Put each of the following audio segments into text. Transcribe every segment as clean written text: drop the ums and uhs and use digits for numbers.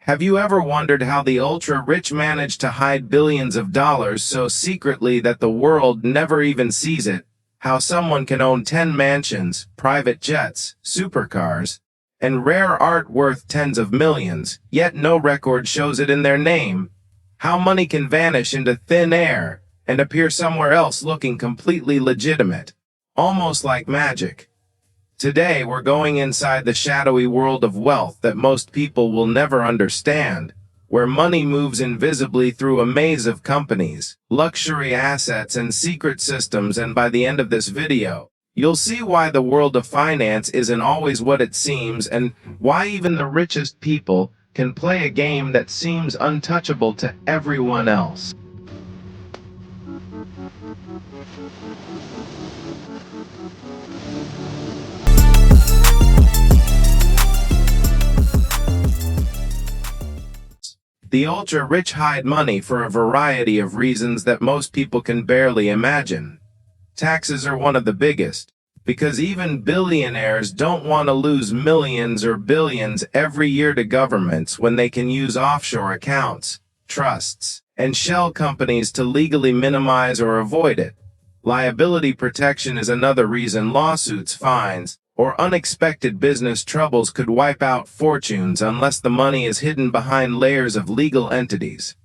Have you ever wondered how the ultra-rich manage to hide billions of dollars so secretly that the world never even sees it? How someone can own 10 mansions, private jets, supercars, and rare art worth tens of millions, yet no record shows it in their name? How money can vanish into thin air and appear somewhere else looking completely legitimate, almost like magic. Today, we're going inside the shadowy world of wealth that most people will never understand, where money moves invisibly through a maze of companies, luxury assets, and secret systems. And by the end of this video, you'll see why the world of finance isn't always what it seems, and why even the richest people can play a game that seems untouchable to everyone else. The ultra-rich hide money for a variety of reasons that most people can barely imagine. Taxes are one of the biggest, because even billionaires don't want to lose millions or billions every year to governments when they can use offshore accounts, trusts, and shell companies to legally minimize or avoid it. Liability protection is another reason lawsuits, fines, or unexpected business troubles could wipe out fortunes unless the money is hidden behind layers of legal entities.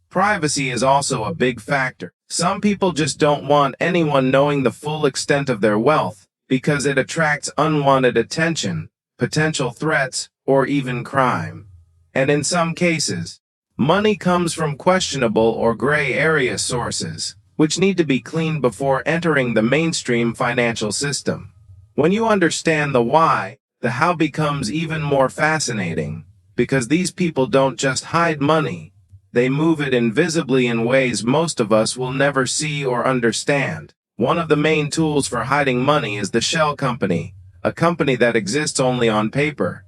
Privacy is also a big factor. Some people just don't want anyone knowing the full extent of their wealth because it attracts unwanted attention, potential threats, or even crime. And in some cases, money comes from questionable or gray area sources, which need to be cleaned before entering the mainstream financial system. When you understand the why, the how becomes even more fascinating, because these people don't just hide money, they move it invisibly in ways most of us will never see or understand. One of the main tools for hiding money is the shell company, a company that exists only on paper.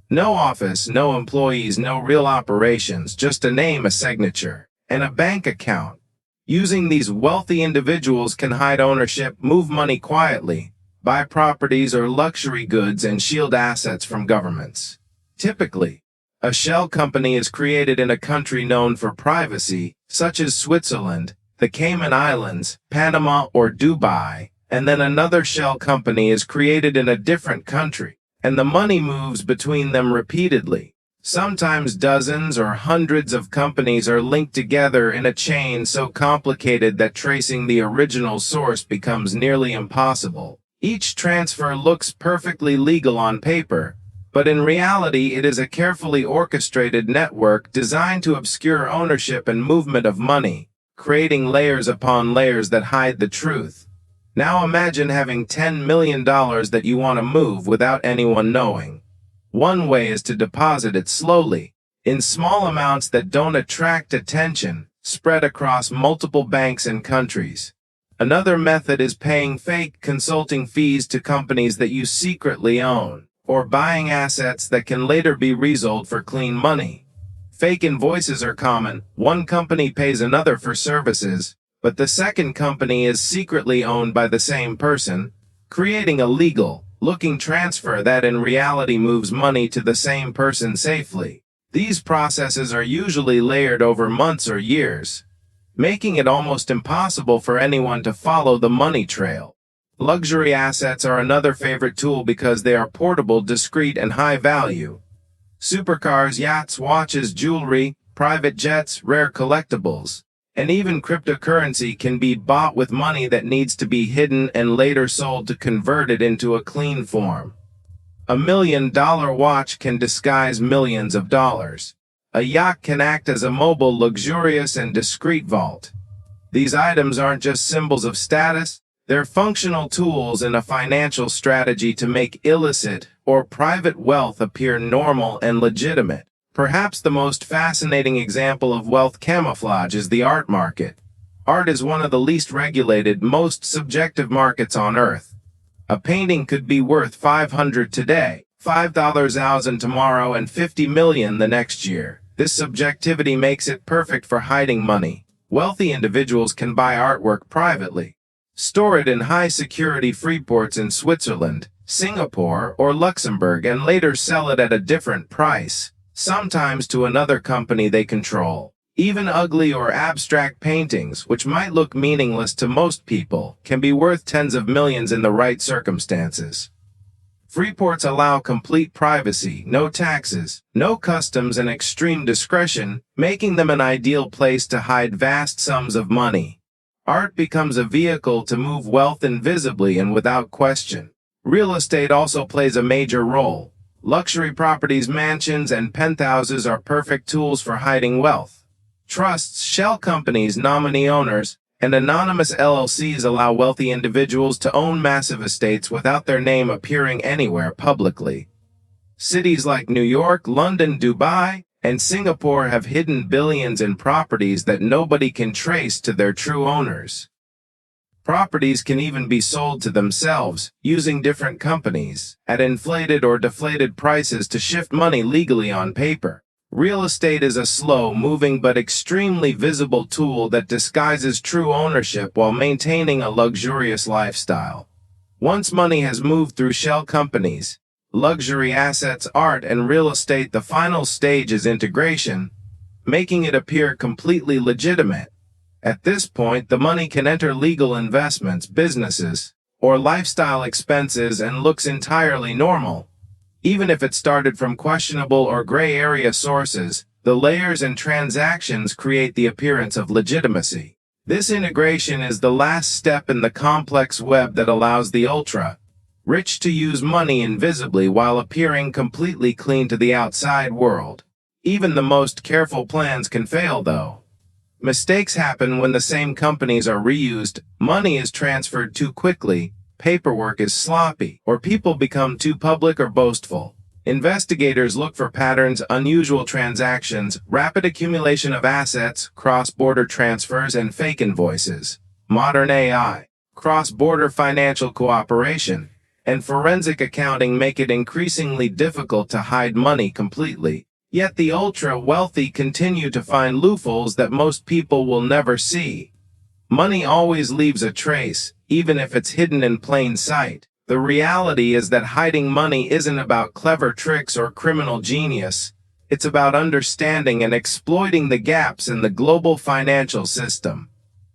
No office, no employees, no real operations, just a name, a signature, and a bank account. Using these wealthy individuals can hide ownership, move money quietly, buy properties or luxury goods, and shield assets from governments. Typically, a shell company is created in a country known for privacy, such as Switzerland, the Cayman Islands, Panama, or Dubai, and then another shell company is created in a different country, and the money moves between them repeatedly. Sometimes dozens or hundreds of companies are linked together in a chain so complicated that tracing the original source becomes nearly impossible. Each transfer looks perfectly legal on paper, but in reality it is a carefully orchestrated network designed to obscure ownership and movement of money, creating layers upon layers that hide the truth. Now imagine having $10 million that you want to move without anyone knowing. One way is to deposit it slowly, in small amounts that don't attract attention, spread across multiple banks and countries. Another method is paying fake consulting fees to companies that you secretly own, or buying assets that can later be resold for clean money. Fake invoices are common. One company pays another for services, but the second company is secretly owned by the same person, creating a legal-looking transfer that in reality moves money to the same person safely. These processes are usually layered over months or years, making it almost impossible for anyone to follow the money trail. Luxury assets are another favorite tool because they are portable, discreet, and high value. Supercars, yachts, watches, jewelry, private jets, rare collectibles, and even cryptocurrency can be bought with money that needs to be hidden and later sold to convert it into a clean form. $1 million watch can disguise millions of dollars. A yacht can act as a mobile, luxurious, and discreet vault. These items aren't just symbols of status, they're functional tools in a financial strategy to make illicit or private wealth appear normal and legitimate. Perhaps the most fascinating example of wealth camouflage is the art market. Art is one of the least regulated, most subjective markets on Earth. A painting could be worth $500 today, $5,000 tomorrow, and $50 million the next year. This subjectivity makes it perfect for hiding money. Wealthy individuals can buy artwork privately, store it in high-security free ports in Switzerland, Singapore, or Luxembourg, and later sell it at a different price, sometimes to another company they control. Even ugly or abstract paintings, which might look meaningless to most people, can be worth tens of millions in the right circumstances. Free ports allow complete privacy, no taxes, no customs, and extreme discretion, making them an ideal place to hide vast sums of money. Art becomes a vehicle to move wealth invisibly and without question. Real estate also plays a major role. Luxury properties, mansions, and penthouses are perfect tools for hiding wealth. Trusts, shell companies, nominee owners, and anonymous LLCs allow wealthy individuals to own massive estates without their name appearing anywhere publicly. Cities like New York, London, Dubai, and Singapore have hidden billions in properties that nobody can trace to their true owners. Properties can even be sold to themselves, using different companies, at inflated or deflated prices to shift money legally on paper. Real estate is a slow-moving but extremely visible tool that disguises true ownership while maintaining a luxurious lifestyle. Once money has moved through shell companies, luxury assets, art, and real estate, the final stage is integration, making it appear completely legitimate. At this point, the money can enter legal investments, businesses, or lifestyle expenses and looks entirely normal. Even if it started from questionable or gray area sources, the layers and transactions create the appearance of legitimacy. This integration is the last step in the complex web that allows the ultra-rich to use money invisibly while appearing completely clean to the outside world. Even the most careful plans can fail, though. Mistakes happen when the same companies are reused, money is transferred too quickly, paperwork is sloppy, or people become too public or boastful. Investigators look for patterns, unusual transactions, rapid accumulation of assets, cross-border transfers, and fake invoices. Modern AI, cross-border financial cooperation, and forensic accounting make it increasingly difficult to hide money completely. Yet the ultra-wealthy continue to find loopholes that most people will never see. Money always leaves a trace, even if it's hidden in plain sight. The reality is that hiding money isn't about clever tricks or criminal genius. It's about understanding and exploiting the gaps in the global financial system.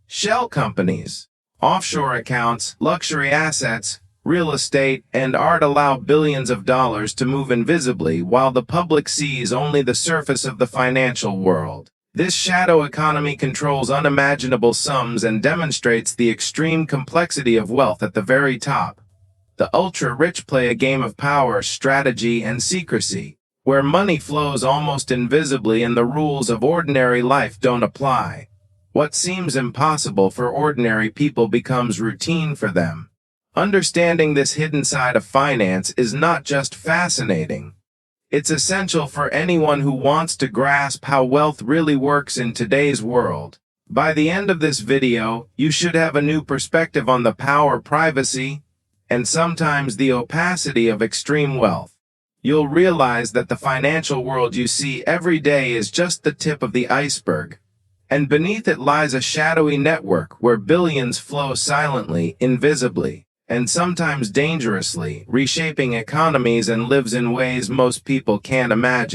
Shell companies, offshore accounts, luxury assets, real estate, and art allow billions of dollars to move invisibly while the public sees only the surface of the financial world. This shadow economy controls unimaginable sums and demonstrates the extreme complexity of wealth at the very top. The ultra-rich play a game of power, strategy, and secrecy, where money flows almost invisibly and the rules of ordinary life don't apply. What seems impossible for ordinary people becomes routine for them. Understanding this hidden side of finance is not just fascinating. It's essential for anyone who wants to grasp how wealth really works in today's world. By the end of this video, you should have a new perspective on the power, privacy, and sometimes the opacity of extreme wealth. You'll realize that the financial world you see every day is just the tip of the iceberg, and beneath it lies a shadowy network where billions flow silently, invisibly, and sometimes dangerously, reshaping economies and lives in ways most people can't imagine.